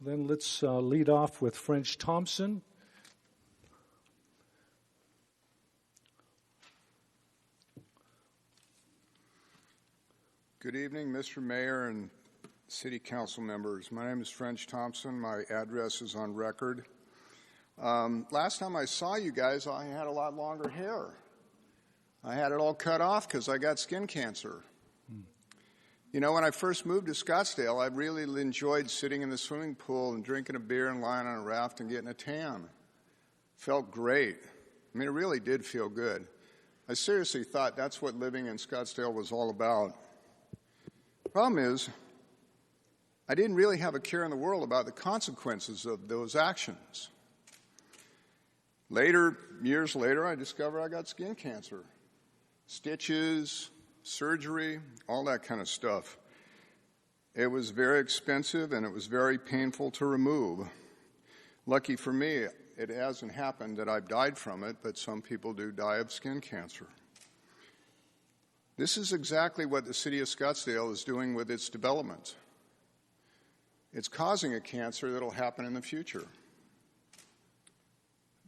Then let's lead off with French Thompson. Good evening, Mr. Mayor and City Council members. My name is French Thompson. My address is on record. Last time I saw you guys, I had a lot longer hair. I had it all cut off because I got skin cancer. You know, when I first moved to Scottsdale, I really enjoyed sitting in the swimming pool and drinking a beer and lying on a raft and getting a tan. Felt great. I mean, it really did feel good. I seriously thought that's what living in Scottsdale was all about. Problem is, I didn't really have a care in the world about the consequences of those actions. Later, years later, I discovered I got skin cancer. Stitches, surgery, all that kind of stuff. It was very expensive and it was very painful to remove. Lucky for me, it hasn't happened that I've died from it, but some people do die of skin cancer. This is exactly what the city of Scottsdale is doing with its development. It's causing a cancer that will happen in the future.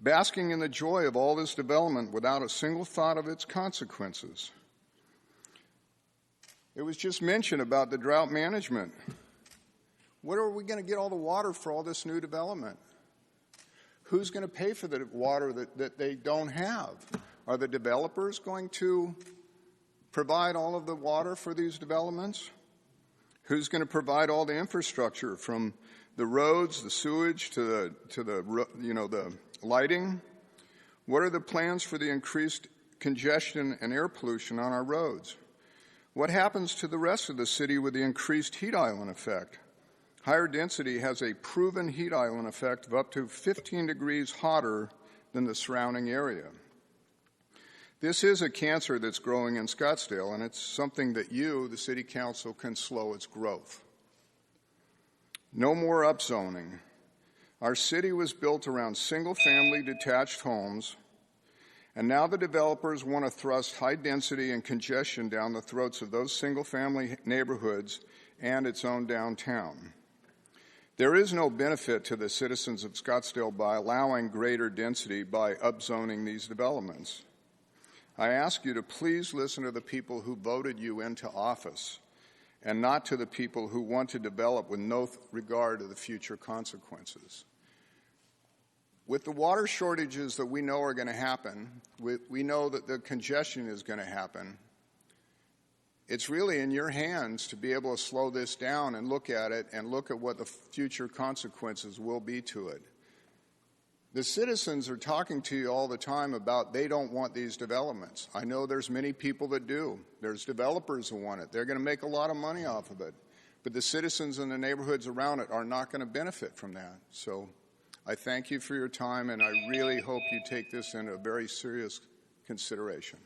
Basking in the joy of all this development without a single thought of its consequences. It was just mentioned about the drought management. Where are we going to get all the water for all this new development? Who's going to pay for the water that they don't have? Are the developers going to provide all of the water for these developments? Who's going to provide all the infrastructure from the roads, the sewage, to the lighting? What are the plans for the increased congestion and air pollution on our roads? What happens to the rest of the city with the increased heat island effect? Higher density has a proven heat island effect of up to 15 degrees hotter than the surrounding area. This is a cancer that's growing in Scottsdale, and it's something that you, the City Council, can slow its growth. No more upzoning. Our city was built around single-family detached homes, and now the developers want to thrust high density and congestion down the throats of those single-family neighborhoods and its own downtown. There is no benefit to the citizens of Scottsdale by allowing greater density by upzoning these developments. I ask you to please listen to the people who voted you into office and not to the people who want to develop with no regard to the future consequences. With the water shortages that we know are going to happen, we know that the congestion is going to happen. It's really in your hands to be able to slow this down and look at it and look at what the future consequences will be to it. The citizens are talking to you all the time about they don't want these developments. I know there's many people that do. There's developers who want it. They're going to make a lot of money off of it. But the citizens in the neighborhoods around it are not going to benefit from that. So I thank you for your time, and I really hope you take this into very serious consideration.